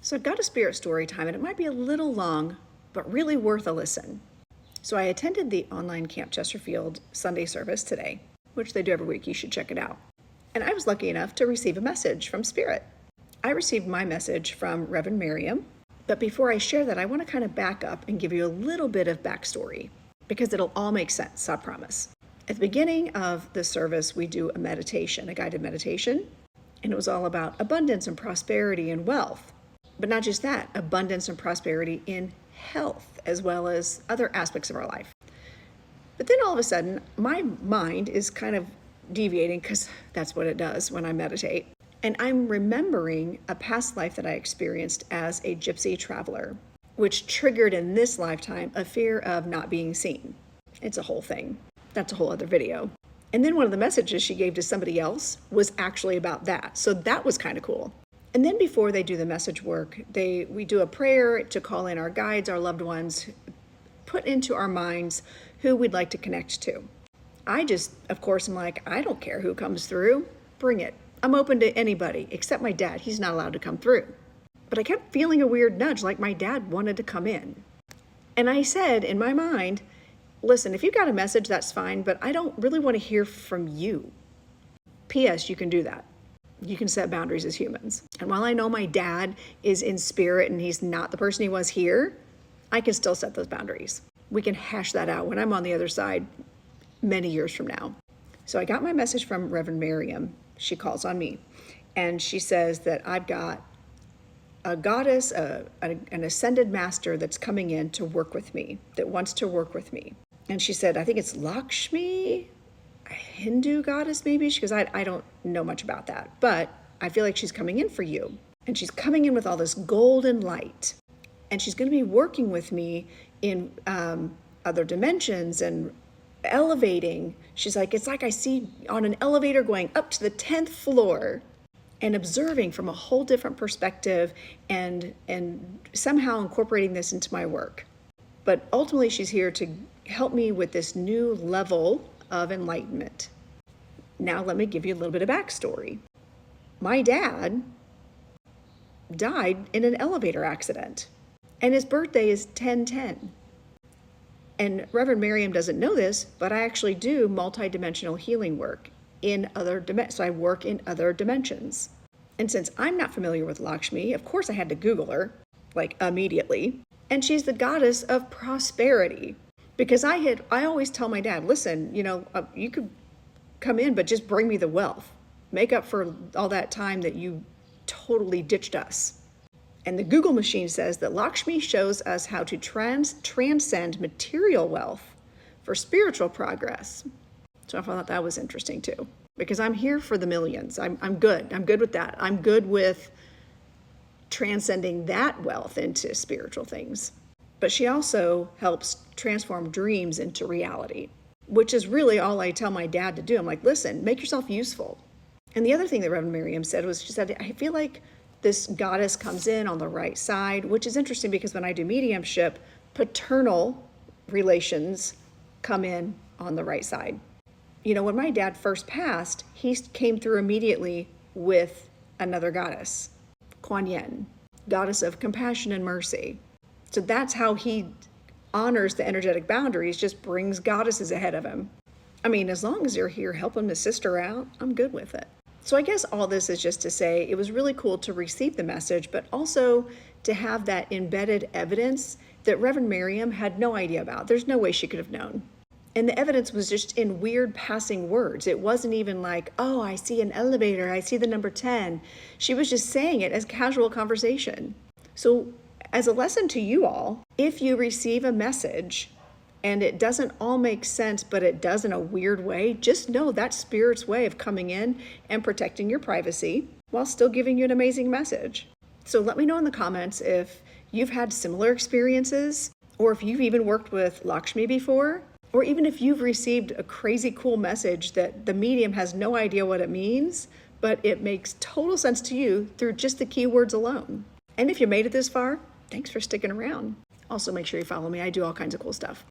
So I've got a spirit story time, and it might be a little long, but really worth a listen. So I attended the online Camp Chesterfield Sunday service today, which they do every week. You should check it out. And I was lucky enough to receive a message from Spirit. I received my message from Reverend Miriam, but before I share that, I want to kind of back up and give you a little bit of backstory, because it'll all make sense, I promise. At the beginning of the service, we do a meditation, a guided meditation, and it was all about abundance and prosperity and wealth. But not just that, abundance and prosperity in health, as well as other aspects of our life. But then all of a sudden, my mind is kind of deviating, because that's what it does when I meditate. And I'm remembering a past life that I experienced as a gypsy traveler, which triggered in this lifetime a fear of not being seen. It's a whole thing. That's a whole other video. And then one of the messages she gave to somebody else was actually about that. So that was kind of cool. And then before they do the message work, we do a prayer to call in our guides, our loved ones, put into our minds who we'd like to connect to. I just, of course, am like, I don't care who comes through. Bring it. I'm open to anybody, except my dad. He's not allowed to come through. But I kept feeling a weird nudge, like my dad wanted to come in. And I said in my mind, listen, if you got a message, that's fine, but I don't really want to hear from you. P.S. You can do that. You can set boundaries as humans. And while I know my dad is in spirit and he's not the person he was here, I can still set those boundaries. We can hash that out when I'm on the other side many years from now. So I got my message from Reverend Miriam. She calls on me, and she says that I've got a goddess, an ascended master that's coming in to work with me, that wants to work with me. And she said, I think it's Lakshmi, a Hindu goddess maybe. She goes, I don't know much about that, but I feel like she's coming in for you. And she's coming in with all this golden light. And she's going to be working with me in other dimensions and elevating. She's like, it's like I see on an elevator going up to the 10th floor and observing from a whole different perspective and somehow incorporating this into my work. But ultimately, she's here to help me with this new level of enlightenment. Now, let me give you a little bit of backstory. My dad died in an elevator accident, and his birthday is 10/10. And Reverend Miriam doesn't know this, but I actually do multidimensional healing work in other dimensions. So I work in other dimensions. And since I'm not familiar with Lakshmi, of course I had to Google her, like immediately. And she's the goddess of prosperity. Because I always tell my dad, listen, you could come in, but just bring me the wealth. Make up for all that time that you totally ditched us. And the Google machine says that Lakshmi shows us how to transcend material wealth for spiritual progress. So I thought that was interesting too, because I'm here for the millions. I'm good. I'm good with that. I'm good with transcending that wealth into spiritual things. But she also helps transform dreams into reality, which is really all I tell my dad to do. I'm like, listen, make yourself useful. And the other thing that Reverend Miriam said was, she said, I feel like this goddess comes in on the right side, which is interesting because when I do mediumship, paternal relations come in on the right side. When my dad first passed, he came through immediately with another goddess, Kuan Yin, goddess of compassion and mercy. So that's how he honors the energetic boundaries, just brings goddesses ahead of him. I mean, as long as you're here helping the sister out, I'm good with it. So I guess all this is just to say it was really cool to receive the message, but also to have that embedded evidence that Reverend Miriam had no idea about. There's no way she could have known. And the evidence was just in weird passing words. It wasn't even like, oh, I see an elevator, I see the number 10. She was just saying it as casual conversation. So as a lesson to you all, if you receive a message and it doesn't all make sense, but it does in a weird way, just know that's Spirit's way of coming in and protecting your privacy while still giving you an amazing message. So let me know in the comments if you've had similar experiences, or if you've even worked with Lakshmi before, or even if you've received a crazy cool message that the medium has no idea what it means, but it makes total sense to you through just the keywords alone. And if you made it this far, thanks for sticking around. Also, make sure you follow me. I do all kinds of cool stuff.